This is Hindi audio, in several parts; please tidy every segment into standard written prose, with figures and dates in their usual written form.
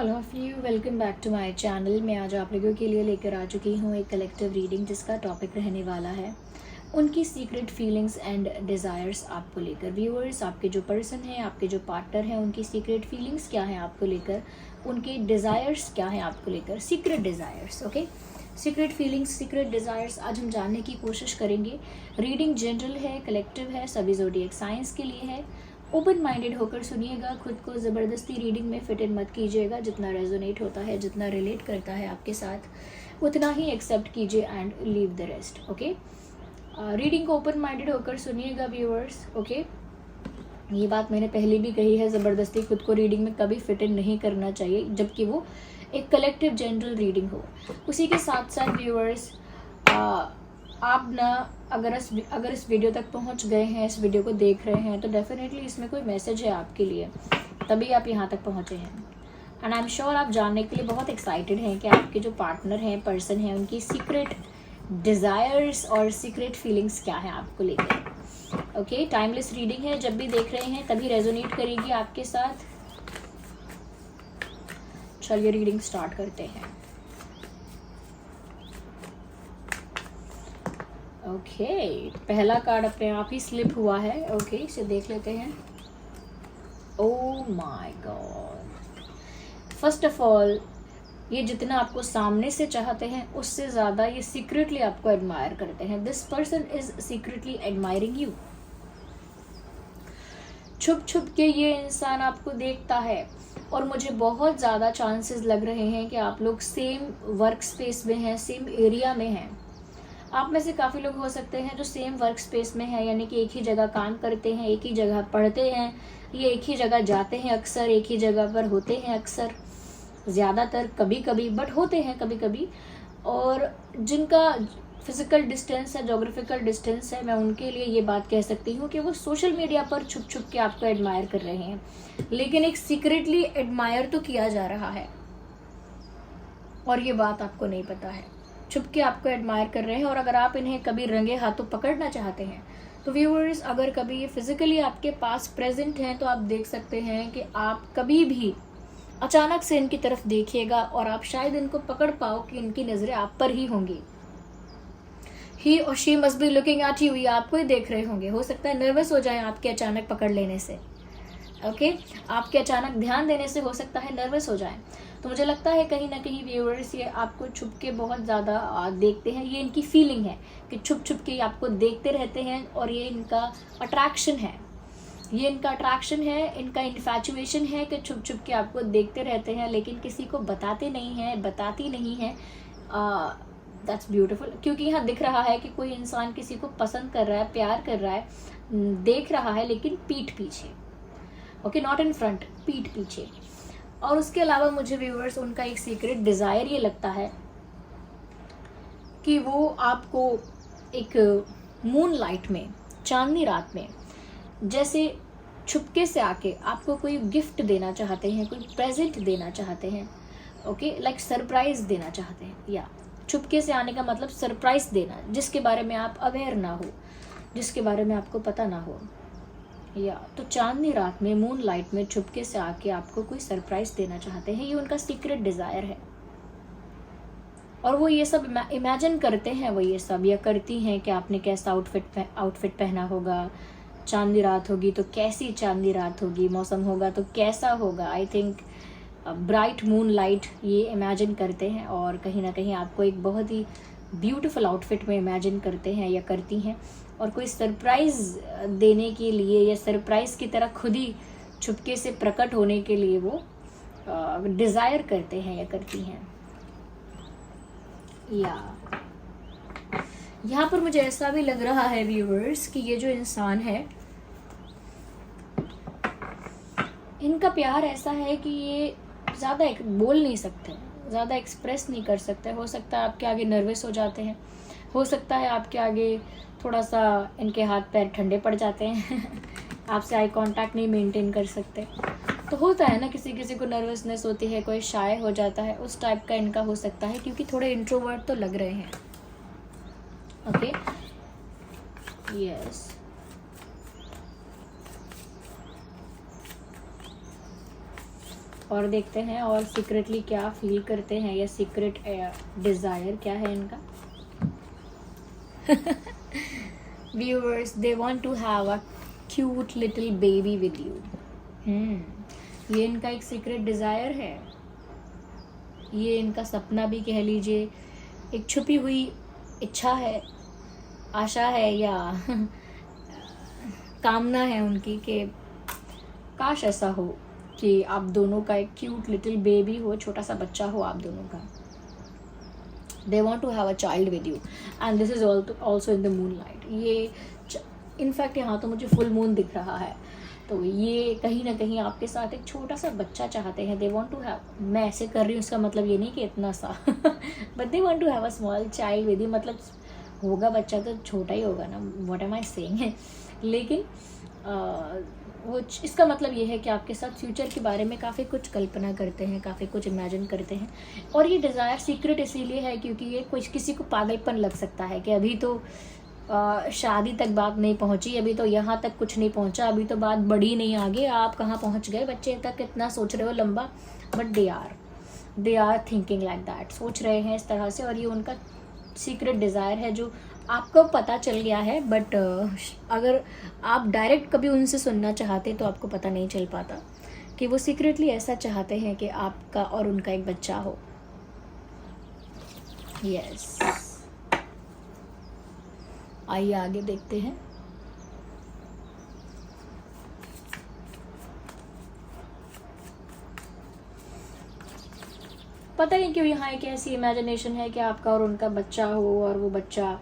All of you, welcome back to my channel. मैं आज आप लोगों के लिए लेकर आ चुकी हूँ एक कलेक्टिव रीडिंग जिसका टॉपिक रहने वाला है उनकी सीक्रेट फीलिंग्स एंड डिज़ायर्स आपको लेकर। व्यूअर्स, आपके जो पर्सन हैं, आपके जो पार्टनर हैं, उनकी सीक्रेट फीलिंग्स क्या हैं आपको लेकर, उनके डिज़ायर्स क्या हैं आपको लेकर, secret desires. Okay, secret feelings, secret desires आज हम जानने की कोशिश करेंगे। रीडिंग जनरल है, कलेक्टिव है, सभी ज़ोडिएक साइंस के लिए है। ओपन माइंडेड होकर सुनिएगा, खुद को ज़बरदस्ती रीडिंग में फिट इन मत कीजिएगा। जितना रेजोनेट होता है, जितना रिलेट करता है आपके साथ, उतना ही एक्सेप्ट कीजिए and leave the rest. Okay, reading को ओपन माइंडेड होकर सुनिएगा व्यूअर्स। ओके, ये बात मैंने पहले भी कही है, ज़बरदस्ती खुद को रीडिंग में कभी फिट इन नहीं करना चाहिए, जबकि वो एक कलेक्टिव जनरल रीडिंग हो। उसी के साथ साथ व्यूअर्स, आप ना अगर इस वीडियो तक पहुंच गए हैं, इस वीडियो को देख रहे हैं, तो डेफिनेटली इसमें कोई मैसेज है आपके लिए, तभी आप यहाँ तक पहुँचे हैं। एंड आई एम श्योर आप जानने के लिए बहुत एक्साइटेड हैं कि आपके जो पार्टनर हैं, पर्सन हैं, उनकी सीक्रेट डिज़ायर्स और सीक्रेट फीलिंग्स क्या हैं आपको लेकर। ओके, टाइमलेस रीडिंग है, जब भी देख रहे हैं तभी रेजोनेट करेगी आपके साथ। चलिए रीडिंग स्टार्ट करते हैं। ओके, पहला कार्ड अपने आप ही स्लिप हुआ है। ओके, इसे देख लेते हैं। Oh my God, first of all, ये जितना आपको सामने से चाहते हैं उससे ज़्यादा ये सीक्रेटली आपको एडमायर करते हैं। This person is secretly admiring you. छुप छुप के ये इंसान आपको देखता है और मुझे बहुत ज़्यादा चांसेस लग रहे हैं कि आप लोग सेम वर्क स्पेस में हैं, सेम एरिया में हैं। आप में से काफ़ी लोग हो सकते हैं जो सेम वर्क स्पेस में हैं, यानी कि एक ही जगह काम करते हैं, एक ही जगह पढ़ते हैं, ये एक ही जगह जाते हैं अक्सर, एक ही जगह पर होते हैं अक्सर, ज़्यादातर, कभी कभी बट होते हैं कभी कभी। और जिनका फिजिकल डिस्टेंस है, जोग्राफिकल डिस्टेंस है, मैं उनके लिए ये बात कह सकती हूँ कि वो सोशल मीडिया पर छुप छुप के आपको एडमायर कर रहे हैं, लेकिन एक सीक्रेटली एडमायर तो किया जा रहा है और ये बात आपको नहीं पता है। छुप के आपको एडमायर कर रहे हैं। और अगर आप इन्हें कभी रंगे हाथों पकड़ना चाहते हैं तो व्यूअर्स, अगर कभी ये फिजिकली आपके पास प्रेजेंट हैं तो आप देख सकते हैं कि आप कभी भी अचानक से इनकी तरफ देखिएगा और आप शायद इनको पकड़ पाओ कि इनकी नज़रें आप पर ही होंगी। ही और she must be looking at you, ये आपको ही देख रहे होंगे। हो सकता है नर्वस हो जाएं आपके अचानक पकड़ लेने से। ओके, आपके अचानक ध्यान देने से हो सकता है नर्वस हो जाएं। तो मुझे लगता है कहीं ना कहीं व्यूअर्स ये आपको छुप के बहुत ज़्यादा देखते हैं। ये इनकी फीलिंग है कि छुप छुप के आपको देखते रहते हैं और ये इनका अट्रैक्शन है, ये इनका अट्रैक्शन है, इनका इन्फैचुएशन है कि छुप छुप के आपको देखते रहते हैं, लेकिन किसी को बताते नहीं हैं, बताती नहीं हैं। दैट्स ब्यूटीफुल, क्योंकि यहाँ दिख रहा है कि कोई इंसान किसी को पसंद कर रहा है, प्यार कर रहा है, देख रहा है, लेकिन पीठ पीछे। ओके, नॉट इन फ्रंट, पीठ पीछे। और उसके अलावा मुझे व्यूअर्स उनका एक सीक्रेट डिज़ायर ये लगता है कि वो आपको एक मून लाइट में, चांदनी रात में, जैसे छुपके से आके आपको कोई गिफ्ट देना चाहते हैं, कोई प्रेजेंट देना चाहते हैं। ओके, लाइक सरप्राइज देना चाहते हैं। या छुपके से आने का मतलब सरप्राइज देना, जिसके बारे में आप अवेयर ना हो, जिसके बारे में आपको पता ना हो। या तो चांदनी रात में, मून लाइट में छुपके से आके आपको कोई सरप्राइज देना चाहते हैं, ये उनका सीक्रेट डिज़ायर है। और वो ये सब इमेजिन करते हैं, वो ये सब या करती हैं कि आपने कैसा आउटफिट पहना होगा, चांदनी रात होगी तो कैसी चांदनी रात होगी, मौसम होगा तो कैसा होगा। I think bright moon light ये इमेजिन करते हैं और कहीं ना कहीं आपको एक बहुत ही ब्यूटीफुल आउटफिट में इमेजिन करते हैं या करती हैं, और कोई सरप्राइज़ देने के लिए या सरप्राइज़ की तरह खुद ही छुपके से प्रकट होने के लिए वो डिज़ायर करते हैं या करती हैं। या यहाँ पर मुझे ऐसा भी लग रहा है व्यूअर्स कि ये जो इंसान है, इनका प्यार ऐसा है कि ये ज़्यादा बोल नहीं सकते, ज़्यादा एक्सप्रेस नहीं कर सकते। हो सकता है आपके आगे नर्वस हो जाते हैं, हो सकता है आपके आगे थोड़ा सा इनके हाथ पैर ठंडे पड़ जाते हैं आपसे आई कांटेक्ट नहीं मेंटेन कर सकते। तो होता है ना, किसी किसी को नर्वसनेस होती है, कोई शाय हो जाता है, उस टाइप का इनका हो सकता है, क्योंकि थोड़े इंट्रोवर्ट तो लग रहे हैं। ओके, यस, और देखते हैं और सीक्रेटली क्या फील करते हैं, या सीक्रेट डिज़ायर क्या है इनका। Viewers, they want to have a cute little baby with you. ये इनका एक सीक्रेट डिज़ायर है, ये इनका सपना भी कह लीजिए, एक छुपी हुई इच्छा है, आशा है, या कामना है उनकी कि काश ऐसा हो कि आप दोनों का एक क्यूट लिटिल बेबी हो, छोटा सा बच्चा हो आप दोनों का। They want to have a child with you and this is also in the moon light. ये इनफैक्ट यहाँ तो मुझे फुल मून दिख रहा है, तो ये कहीं ना कहीं आपके साथ एक छोटा सा बच्चा चाहते हैं। दे वॉन्ट टू हैव, मैं ऐसे कर रही हूँ उसका मतलब ये नहीं कि इतना सा, but they want to have a small child with you, मतलब होगा बच्चा तो छोटा ही होगा ना, व्हाट एम आई सेइंग। लेकिन वो इसका मतलब ये है कि आपके साथ फ्यूचर के बारे में काफ़ी कुछ कल्पना करते हैं, काफ़ी कुछ इमेजिन करते हैं। और ये डिज़ायर सीक्रेट इसीलिए है क्योंकि ये कुछ किसी को पागलपन लग सकता है कि अभी तो शादी तक बात नहीं पहुंची, अभी तो यहाँ तक कुछ नहीं पहुंचा, अभी तो बात बढ़ी नहीं आगे, आप कहाँ पहुंच गए, बच्चे तक कितना सोच रहे हो लंबा। But they are thinking like that, सोच रहे हैं इस तरह से, और ये उनका सीक्रेट डिज़ायर है जो आपको पता चल गया है। बट अगर आप डायरेक्ट कभी उनसे सुनना चाहते तो आपको पता नहीं चल पाता कि वो सीक्रेटली ऐसा चाहते हैं कि आपका और उनका एक बच्चा हो। यस, आइए आगे देखते हैं। पता नहीं क्यों यहाँ एक ऐसी इमेजिनेशन है कि आपका और उनका बच्चा हो, और वो बच्चा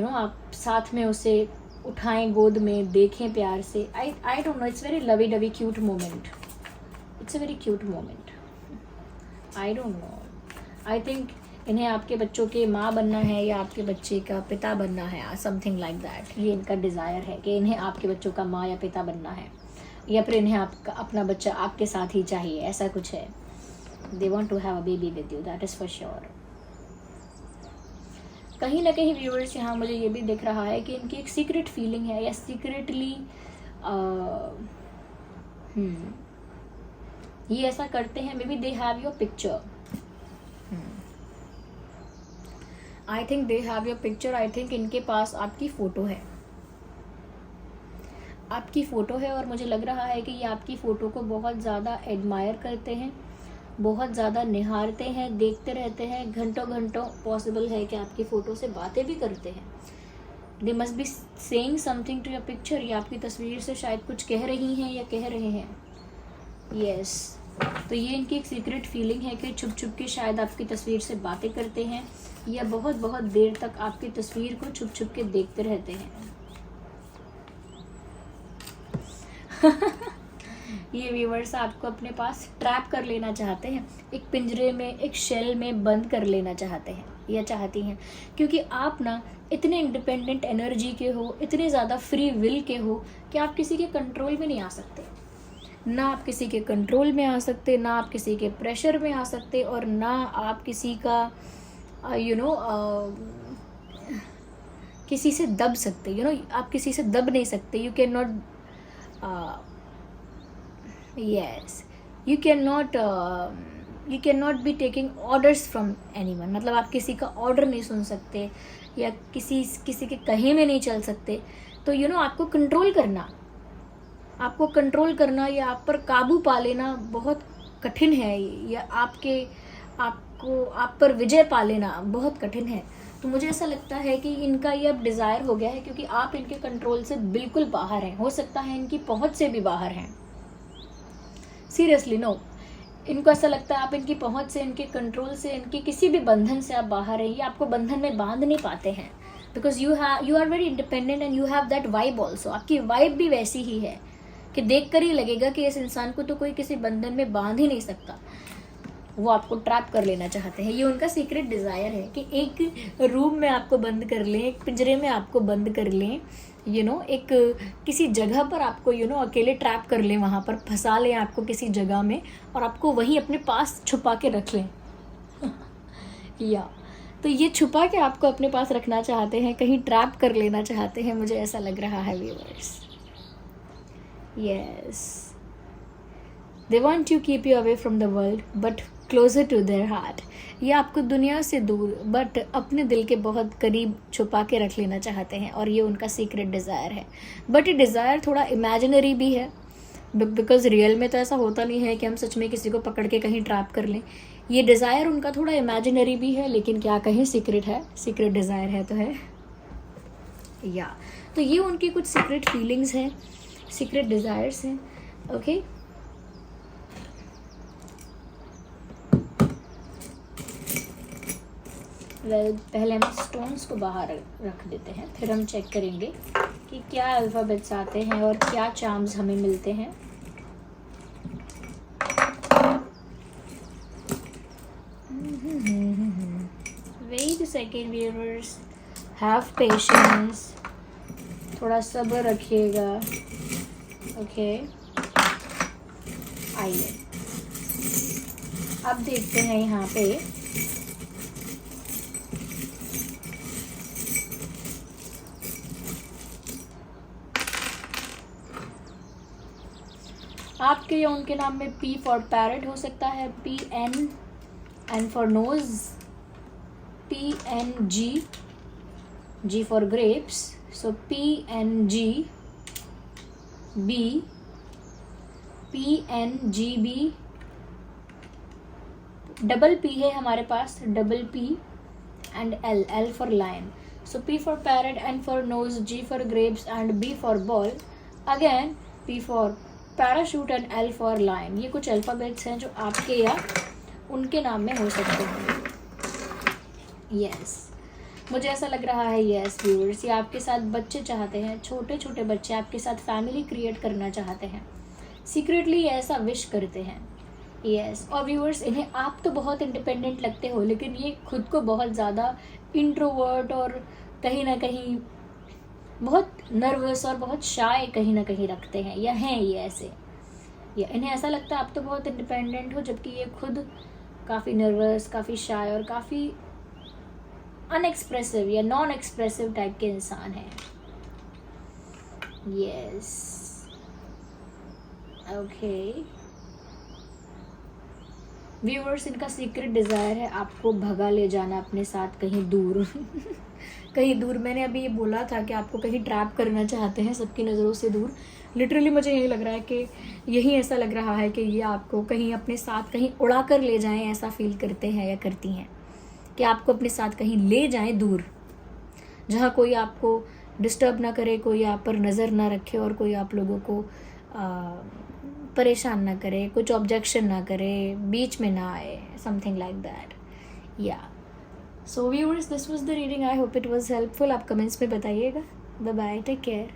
आप साथ में उसे उठाएं, गोद में देखें प्यार से। I don't know, it's very lovey dovey cute moment, it's a very cute moment. I don't know, I think इन्हें आपके बच्चों के माँ बनना है या आपके बच्चे का पिता बनना है, समथिंग लाइक दैट। ये इनका डिज़ायर है कि इन्हें आपके बच्चों का माँ या पिता बनना है, या फिर इन्हें आपका अपना बच्चा आपके साथ ही चाहिए, ऐसा कुछ है। They want to have a baby with you, that is for sure. कहीं ना कहीं व्यूअर्स, यहाँ मुझे ये भी दिख रहा है कि इनकी एक सीक्रेट फीलिंग है, या सीक्रेटली ये ऐसा करते हैं। May be they have your picture, I think they have your picture. I think इनके पास आपकी फ़ोटो है, आपकी फ़ोटो है, और मुझे लग रहा है कि ये आपकी फ़ोटो को बहुत ज़्यादा एडमायर करते हैं, बहुत ज़्यादा निहारते हैं, देखते रहते हैं घंटों घंटों। पॉसिबल है कि आपकी फ़ोटो से बातें भी करते हैं। They must be saying something to your picture, या आपकी तस्वीर से शायद कुछ कह रही हैं या कह रहे हैं। यस, तो ये इनकी एक सीक्रेट फीलिंग है कि छुप छुप के शायद आपकी तस्वीर से बातें करते हैं, या बहुत बहुत देर तक आपकी तस्वीर को छुप छुप के देखते रहते हैं। ये व्यूवर्स आपको अपने पास ट्रैप कर लेना चाहते हैं, एक पिंजरे में, एक शेल में बंद कर लेना चाहते हैं या चाहती हैं, क्योंकि आप ना इतने इंडिपेंडेंट एनर्जी के हो, इतने ज़्यादा फ्री विल के हो कि आप किसी के कंट्रोल में नहीं आ सकते। ना आप किसी के कंट्रोल में आ सकते, ना आप किसी के प्रेशर में आ सकते, और ना आप किसी का किसी से दब सकते। आप किसी से दब नहीं सकते। You can not yes, you cannot be taking orders from anyone। मतलब आप किसी का ऑर्डर नहीं सुन सकते, या किसी के कहे में नहीं चल सकते। तो आपको कंट्रोल करना या आप पर काबू पा लेना बहुत कठिन है, या आप पर विजय पा लेना बहुत कठिन है। तो मुझे ऐसा लगता है कि इनका ये अब डिज़ायर हो गया है, क्योंकि आप इनके कंट्रोल से बिल्कुल बाहर हैं, हो सकता है इनकी पहुंच से भी बाहर हैं। सीरियसली नो, इनको ऐसा लगता है आप इनकी पहुंच से, इनके कंट्रोल से, इनके किसी भी बंधन से आप बाहर हैं। ये आपको बंधन में बांध नहीं पाते हैं, because you are very independent and you have that vibe also. आपकी वाइब भी वैसी ही है कि देख कर ही लगेगा कि इस इंसान को तो कोई किसी बंधन में बांध ही नहीं सकता। वो आपको ट्रैप कर लेना चाहते हैं। ये उनका सीक्रेट डिज़ायर है कि एक रूम में आपको बंद कर लें, एक पिंजरे में आपको बंद कर लें, एक किसी जगह पर आपको अकेले ट्रैप कर लें, वहाँ पर फंसा लें आपको किसी जगह में, और आपको वहीं अपने पास छुपा के रख लें। या तो ये छुपा के आपको अपने पास रखना चाहते हैं, कहीं ट्रैप कर लेना चाहते हैं, मुझे ऐसा लग रहा है viewers. Yes, they want to keep you away from the world but closer to their heart. ये आपको दुनिया से दूर बट अपने दिल के बहुत करीब छुपा के रख लेना चाहते हैं, और ये उनका सीक्रेट डिज़ायर है। बट ये डिज़ायर थोड़ा इमेजिनरी भी है, बिकॉज रियल में तो ऐसा होता नहीं है कि हम सच में किसी को पकड़ के कहीं ट्रैप कर लें। ये डिज़ायर उनका थोड़ा इमेजिनरी भी है, लेकिन क्या कहें, सीक्रेट है, सीक्रेट डिज़ायर है तो है या। तो ये उनकी कुछ सीक्रेट फीलिंग्स हैं, सीक्रेट डिज़ायर्स हैं। ओके, पहले हम स्टोन्स को बाहर रख देते हैं, फिर हम चेक करेंगे कि क्या अल्फ़ाबेट्स आते हैं और क्या चार्म्स हमें मिलते हैं। Wait a second viewers, have patience, थोड़ा सब्र रखिएगा। ओके, आइए अब देखते हैं यहाँ पे आपके या उनके नाम में P फॉर पैरट हो सकता है, N for nose, PNG, G for grapes, so PNG B, PNGB, double P है हमारे पास, double P and L for lion. So P for parrot, N for nose, G for grapes and B for ball, again P for parachute and L for lion. ये कुछ अल्फ़ाबेट्स हैं जो आपके या उनके नाम में हो सकते हैं। यस, मुझे ऐसा लग रहा है, यस व्यूअर्स, ये आपके साथ बच्चे चाहते हैं, छोटे छोटे बच्चे आपके साथ फैमिली क्रिएट करना चाहते हैं, सीक्रेटली ऐसा विश करते हैं। यस, और व्यूअर्स, इन्हें आप तो बहुत इंडिपेंडेंट लगते हो, लेकिन ये खुद को बहुत ज़्यादा इंट्रोवर्ट और कहीं ना कहीं बहुत नर्वस और बहुत शाय कहीं ना कहीं रखते हैं, या हैं ये ऐसे, या इन्हें ऐसा लगता है आप तो बहुत इंडिपेंडेंट हो, जबकि ये खुद काफ़ी नर्वस, काफ़ी शाय और काफ़ी अनएक्सप्रेसिव या नॉन एक्सप्रेसिव टाइप के इंसान हैं। यस, ओके व्यूअर्स, इनका सीक्रेट डिज़ायर है आपको भगा ले जाना अपने साथ कहीं दूर कहीं दूर। मैंने अभी ये बोला था कि आपको कहीं ट्रैप करना चाहते हैं, सबकी नज़रों से दूर। लिटरली मुझे यही लग रहा है कि यही ऐसा लग रहा है कि ये आपको कहीं अपने साथ कहीं उड़ा कर ले जाएं, ऐसा फील करते हैं या करती हैं कि आपको अपने साथ कहीं ले जाएं दूर, जहाँ कोई आपको डिस्टर्ब ना करे, कोई आप पर नज़र ना रखे और कोई आप लोगों को परेशान ना करे, कुछ ऑब्जेक्शन ना करे, बीच में ना आए, समथिंग लाइक दैट। या so viewers, this was the reading, I hope it was helpful. आप कमेंट्स में बताइएगा। Bye bye, take care.